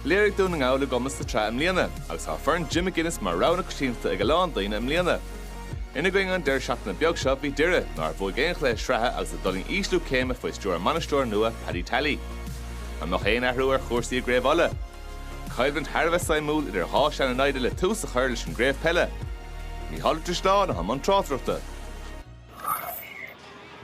Léirigh Donegal le gomas sa tre mbliana, agus há fearn Jim McGuinness mar rana cosínta ag lán daoine mbliana. Ina going an deir seachna beag seo bhí dire nar bhfuil géan le sreathe agus a doling íslú céime faoi stúr manastóir nua Paddy Tally. An nach héana ahrú ar chóirsaí Craobh Peile. Caidhann Harbh Saimúil idir há seanna naide le tús a chuir leis an Craobh Peile. Ní hála tristáin a man tráthreachta.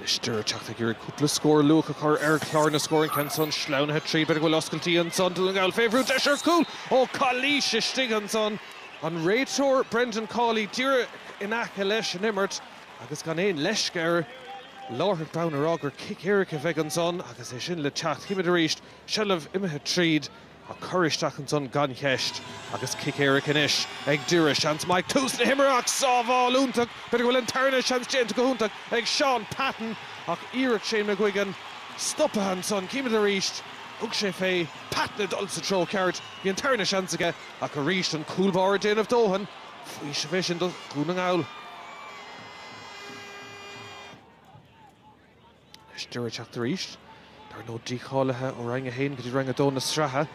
Lister teachta gur cúpla scór lucha chur chlár na scórin Kenson sleanathe trí beidir bhfuil oscailtí an son Donegal féhrú deisir cool ó Cálís istigh an son an réiteóir Brendan Cawley dúra in aice leis an immert agus gan éon leisceir láthar bán ará gur cicéirice bheith an son agus é sin le teach chiimiid a ríist sellh imethe tríd a churisteach an son gan cheist agus cicéiric inis ag dúra seans Mike tús na himmerach sábháil úntaach beidir bhfuil an tarna seans déanta go húntaach ag Sean Patton ach iarach sé na gcuigan stoppa an son chiimiid a ríist ug sé fé Patton dul sa tro ceart hí an tarna seans aige ach a ríist an coolbar déanamh dóhan faoi se bheith sin do gúnangáil. Leis dúra teach ríist dar nó díchálathe ó rang a héin go dtí rang a dó na strathe.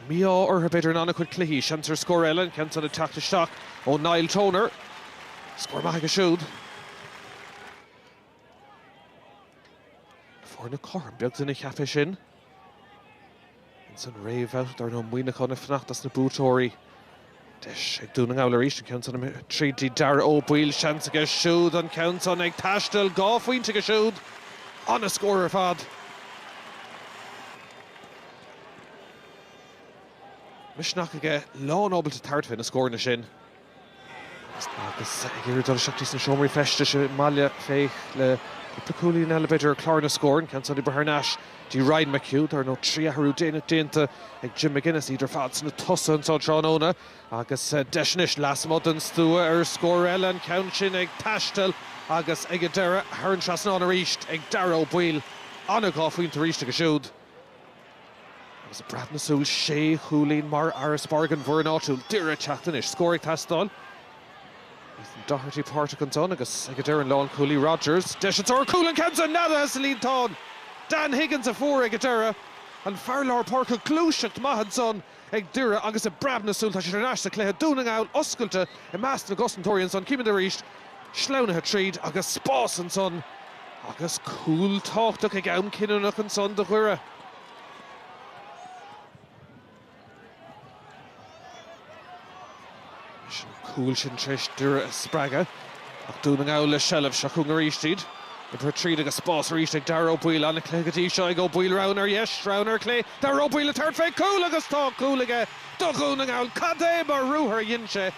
Mí ortha beidir an anna chuid cluichí seantar scór eile ceann an teachta isteach ó Niall Toner. Scór maithe go siúd. Fór na corm beag duna cheapé sin. In san réamh dar nó muoine chuna fnachtas na bútóirí. Deis ag dúnangáil a ríist an ceann an trídí Doire-1-15 Peile seans aige siúd an ceann ag taistil gáfuointe go siúd an a scór ar fad. Misnach aige lán ábalta tartfin a scór na sin. Agus gur dul seachtaí san seomraí feiste se maiile féich le Pacúlaí in eile beidir chlár na scórin ceann i Bharnáis dí Ryan McHugh ar nó trí athhrú déanta ag Jim McGuinness idir fad na tosa an tá tránóna agus deisnis las mod an stúa ar scór eile an ceann sin ag taistil agus ag a deire thurn trasná a ríist ag Doire-1-15 Peile anna gáfuointe ríiste go siúd. Agus a brad na súil sé chúlín mar ar spargan bhór an áitiúil dúra teachtain is scóir tastáil. Doherty Páirteach an son agus ag a deir an lán Cooley Rogers. Deisiatóir Coolan Kenson nada has a líon tán. Dan Higgins a fór ag a deire an fearlár Páirteach glúiseacht maithad son ag dúra agus a brab na súil tá sé ar neas a cléthe dúnangáil oscailte i meas na gostantóirí an son cíimiid a ríist sleanathe tríd agus spás an son agus cool táchtach ag ann cinúnach an son de chuire. Cool sin treis dúra spraga ach dúnangáil le sellh seachún a ríistíd i bhur tríd agus spás ríist ag Doire-1-15 Peile anna clégatí seo ag ó Peile rán ar yes rán ar clé Doire-1-15 Peile tart fé cool agus tá cool aige do dúnangáil cadé mar rúthar dhéanse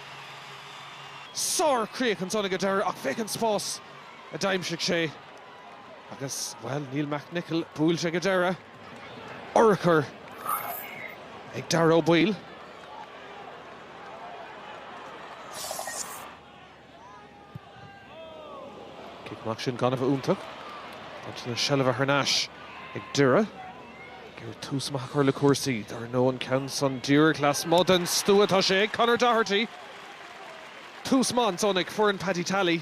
sár críoch an son ag a deire ach féic an spás a daimseach sé agus well Neil McNichol búil sé ag a deire orchar ag Doire-1-15 Peile. Kickmach sin gan a bheith úntaach. Tá na sellh Bharnáis ag dúra. Gur túsmach chuir le cuasaí dar nó an ceann son dúra glas mod an stúa tá sé ag Conor Doherty. Túsmán son ag fuair an Paddy Tally.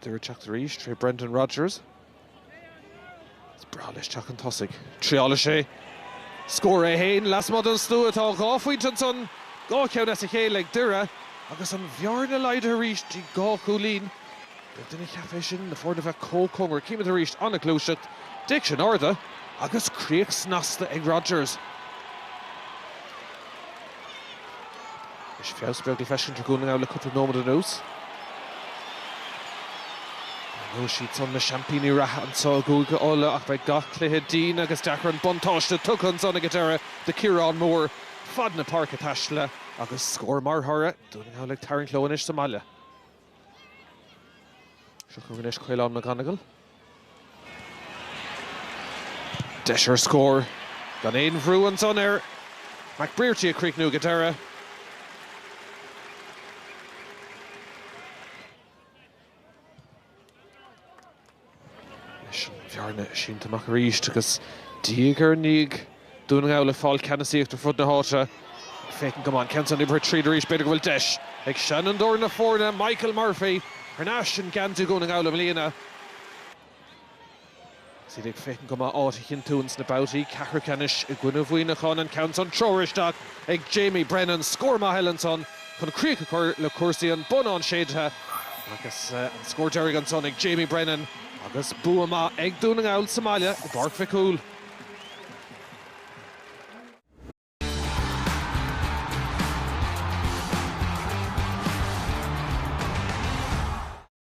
Dúra teach ríist tré Brendan Rogers. Is brá leis teach an tosaigh. Tríála sé. Scór é héin las mod an stúa tá gáfuointe an son gá ceann as a chéile ag dúra. Agus an bhearna leid a ríist í gá chúlín. Be duna cheapé sin na fórna bheith cócóngar cíimiid a ríist anna glúiseacht. Dic sin arda agus críoch snasta ag Rogers. Is fios beag le fesin tar gúnangáil le cúpla nómad an ús. Nó siad son na champíní ratha an tá gúga óla ach beidh gach cluiche dín agus dechar an buntáiste tuchan son ag a deire de Ciarán Mór fad na parc a taisle. Agus scór mar thora dúnangáil ag tarn chlóin is sa maiile. Seachún inis Caoilán McGonigal. Deisir scór gan éon bhrú an son ar McBrearty a críichnú go deire. Leis an bhearna síntamach a ríist agus díogar níg dúnangáil le fáil ceannasaíocht ar fud na háite. Fécin go an ceann i bhur tríd ríist beidir go bhfuil deis ag Shannon Dóir na fórna Michael Murphy ar náis sin ganú gúnangáil am líana. Sidig fécin go áta chin túns na bouty, Cahar Canis I gwna bhuiinachán an Council Troristeach ag Jamie Brennan, scór má Hellenson, chun críoch le cuasaí an bun an séidthe, agus an scór Derry an son ag Jamie Brennan, agus bua má ag dúna ngáil Somalia, I Buaicphointí.